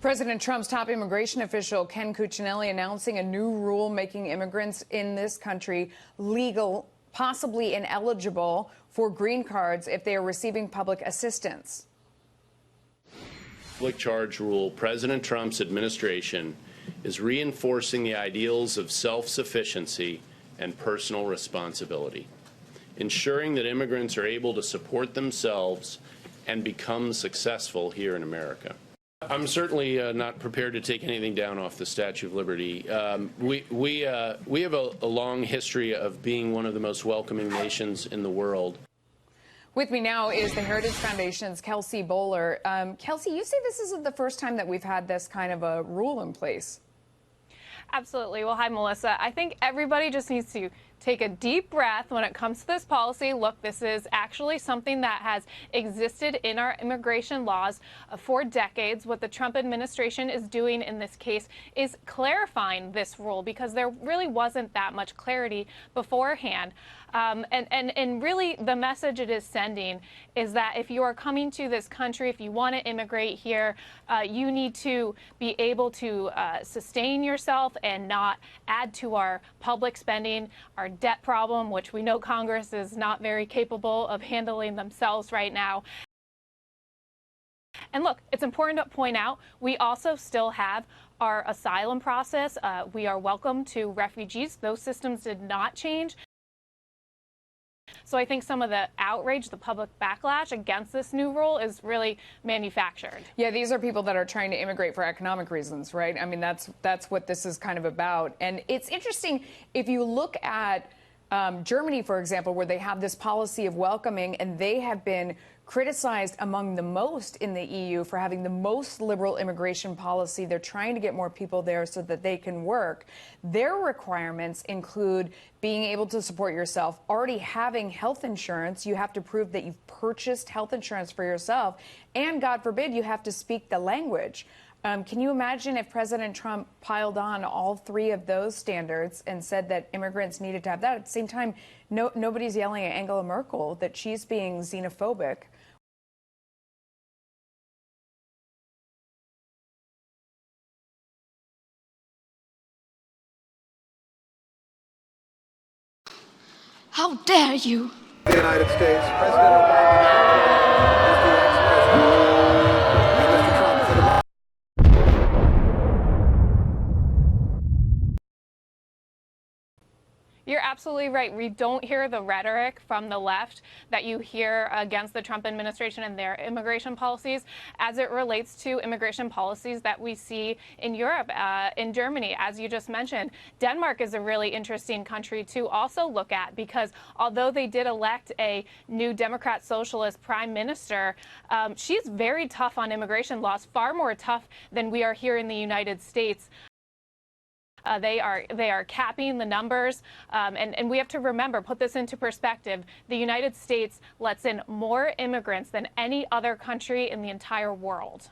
President Trump's top immigration official, Ken Cuccinelli, announcing a new rule making immigrants in this country legal, possibly ineligible for green cards if they are receiving public assistance. Public charge rule, President Trump's administration is reinforcing the ideals of self-sufficiency and personal responsibility, ensuring that immigrants are able to support themselves and become successful here in America. I'm certainly not prepared to take anything down off the Statue of Liberty. We have a long history of being one of the most welcoming nations in the world. With me now is the Heritage Foundation's Kelsey Bolar. Kelsey, you say this isn't the first time that we've had this kind of a rule in place. Absolutely. Well, hi, Melissa. I think everybody just needs to take a deep breath when it comes to this policy. Look, this is actually something that has existed in our immigration laws for decades. What the Trump administration is doing in this case is clarifying this rule because there really wasn't that much clarity beforehand. And really the message it is sending is that if you are coming to this country, if you want to immigrate here, you need to be able to sustain yourself and not add to our public spending, our debt problem, which we know Congress is not very capable of handling themselves right now. And look, it's important to point out, we also still have our asylum process. We are welcome to refugees. Those systems did not change. So I think some of the outrage, the public backlash against this new rule is really manufactured. Yeah, these are people that are trying to immigrate for economic reasons, right? I mean, that's what this is kind of about. And it's interesting, if you look at Germany, for example, where they have this policy of welcoming, and they have been criticized among the most in the EU for having the most liberal immigration policy. They're trying to get more people there so that they can work. Their requirements include being able to support yourself, already having health insurance. You have to prove that you've purchased health insurance for yourself, and God forbid you have to speak the language. Can you imagine if President Trump piled on all three of those standards and said that immigrants needed to have that? At the same time, nobody's yelling at Angela Merkel that she's being xenophobic. How dare you? The United States, President Obama, is the ex-president, and Mr. Trump for the You're absolutely right. We don't hear the rhetoric from the left that you hear against the Trump administration and their immigration policies as it relates to immigration policies that we see in Europe, in Germany, as you just mentioned. Denmark is a really interesting country to also look at because although they did elect a new Democrat socialist prime minister, she's very tough on immigration laws, far more tough than we are here in the United States. They are capping the numbers, and we have to remember, put this into perspective, the United States lets in more immigrants than any other country in the entire world.